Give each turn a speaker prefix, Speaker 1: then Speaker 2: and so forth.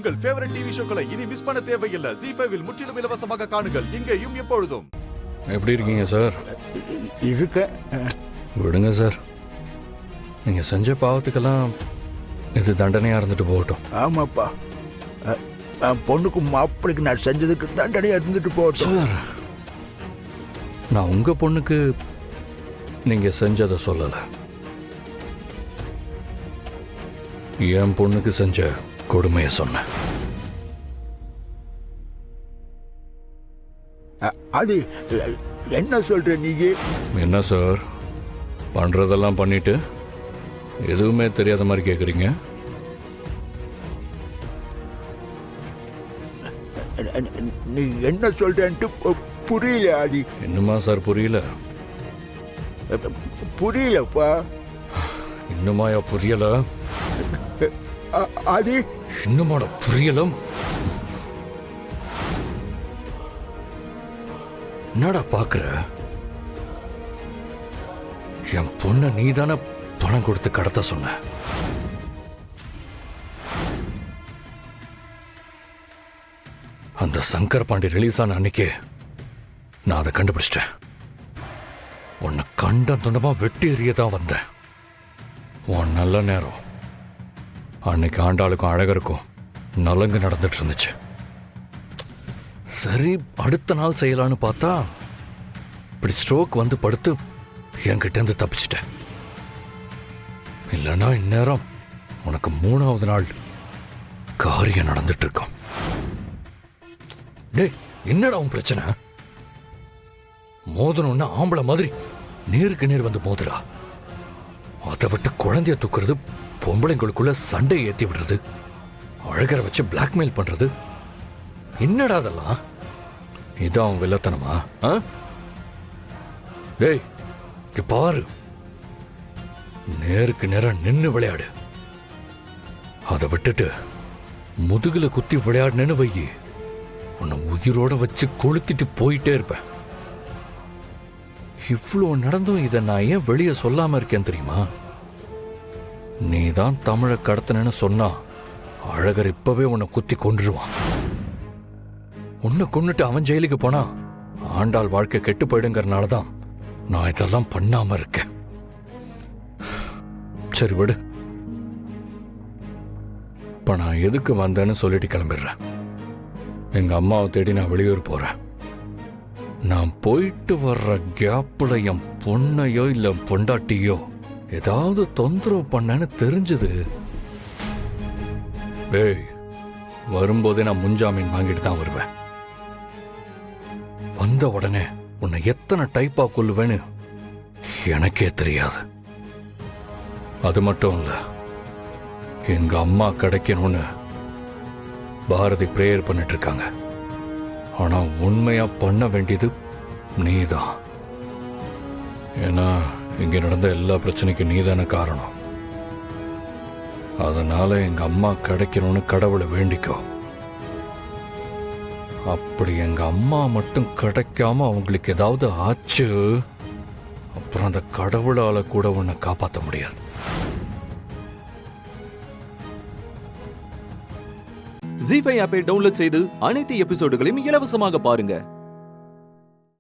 Speaker 1: உங்கள் favourite TV ஷோக்களை இனி miss பண்ண தேவையில்லை. ZEE5 இல் முற்றிலும் இலவசமாக காணுங்கள். இங்கேயும் எப்பொழுதும்.
Speaker 2: எப்படி இருக்கீங்க சார்?
Speaker 3: இருக்க
Speaker 2: விடுங்க சார். நீங்க செஞ்ச பாவத்துக்கெல்லாம் இது தண்டனையா இருந்துட்டு போகட்டும்.
Speaker 3: ஆமாப்பா, பொண்ணுக்கும் மாப்பிளைக்கு நான் செஞ்சதுக்கு தண்டனையா இருந்துட்டு போகட்டும்.
Speaker 2: சார், நான் உங்க பொண்ணுக்கு நீங்க செஞ்சதை சொல்லல, என் பொண்ணுக்கு செஞ்ச கொடுமையை சொன்னேன்.
Speaker 3: அது என்ன சொல்ற நீங்க?
Speaker 2: என்ன சார், பண்றதெல்லாம் பண்ணிட்டு எதுவுமே தெரியாத மாதிரி கேக்குறீங்க?
Speaker 3: நீ என்ன சொல்றேன்ட்டு புரியல. அது
Speaker 2: இன்னுமா சார் புரியல?
Speaker 3: புரியலப்பா.
Speaker 2: இன்னுமாயா புரியல?
Speaker 3: அது
Speaker 2: இன்னுமாட புரியலும்? என்னடா பாக்குற? என் பொண்ண நீதானே பணம் கொடுத்து கடத்த சொன்ன. அந்த சங்கர் பாண்டி ரிலீஸ் ஆன அன்னைக்கு நான் அதை கண்டுபிடிச்சிட்டேன். உன்னை கண்ட துண்டமா வெட்டி எறியதான் வந்தேன். உன் நல்ல நேரம் அன்னைக்கு ஆண்டாளுக்கும் அழகருக்கும் நலங்கு நடந்துட்டு இருந்துச்சு. சரி, அடுத்த நாள் செய்யலான்னு பார்த்தா இப்படி ஸ்ட்ரோக் வந்து படுத்து என்கிட்ட இருந்து தப்பிச்சிட்டேன். இல்லைன்னா இந்நேரம் உனக்கு 3வது நாள் காரியம் நடந்துட்டு இருக்கும். டேய், என்னடா உன் பிரச்சனை? மோதணும்னா ஆம்பளை மாதிரி நேருக்கு நேர் வந்து மோதுடா. அதை விட்டு குழந்தைய தூக்குறது, பொம்பளைங்களுக்குள்ள சண்டையை ஏத்தி விடுறது, அழகரை வச்சு பிளாக்மெயில் பண்றது, என்னடா அதெல்லாம்? இதான் வில்லத்தனமா? டேய், பாரு, நேருக்கு நேரம் நின்னு விளையாடு. அதை விட்டுட்டு முதுகுல குத்தி விளையாடுனேன்னு வையி, உன்னை உயிரோட வச்சு கொளுத்திட்டு போயிட்டே இருப்பேன். இவ்வளோ நடந்தும் இதை நான் ஏன் வெளியே சொல்லாம இருக்கேன் தெரியுமா? நீ தான் தமிழை கடத்தினு சொன்னா அழகர் இப்பவே உன்னை குத்தி கொன்றுவான். உன்னை கொன்னுட்டு அவன் ஜெயிலுக்கு போனா ஆண்டாள் வாழ்க்கை கெட்டு போயிடுங்கிறனால தான் நான் இதெல்லாம் பண்ணாம இருக்கேன். சரி விடு, இப்ப நான் எதுக்கு வந்தேன்னு சொல்லிட்டு கிளம்பிடுறேன். எங்க அம்மாவை தேடி நான் வெளியூர் போறேன். நான் போயிட்டு வர்ற கேப்ல என் பொண்ணையோ இல்ல பொண்டாட்டியோ ஏதாவது தொந்தரவு பண்ணேன்னு தெரிஞ்சது, ஏய், வரும்போதே நான் முன்ஜாமீன் வாங்கிட்டு தான் வருவேன். வந்த உடனே உன்னை எத்தனை டைப்பா கொல்லுவேன்னு எனக்கே தெரியாது. அது மட்டும் இல்ல, எங்க அம்மா கிடைக்கணும்னு பாரதி பிரேயர் பண்ணிட்டு இருக்காங்க. ஆனா உண்மையா பண்ண வேண்டியது நீதான். ஏன்னா இங்க நடந்த எல்லா பிரச்சனைக்கும் நீதான காரணம். அதனால எங்க அம்மா கிடைக்கணும்னு கடவுளை வேண்டிக்கோ. அப்படி எங்க அம்மா மட்டும் கிடைக்காம அவங்களுக்கு ஏதாவது ஆச்சு, அப்புறம் அந்த கடவுளால கூட உன்னை காப்பாற்ற முடியாது.
Speaker 4: ZEE5 ஆப்பை டவுன்லோட் செய்து அனைத்து எபிசோடுகளையும் இலவசமாக பாருங்க.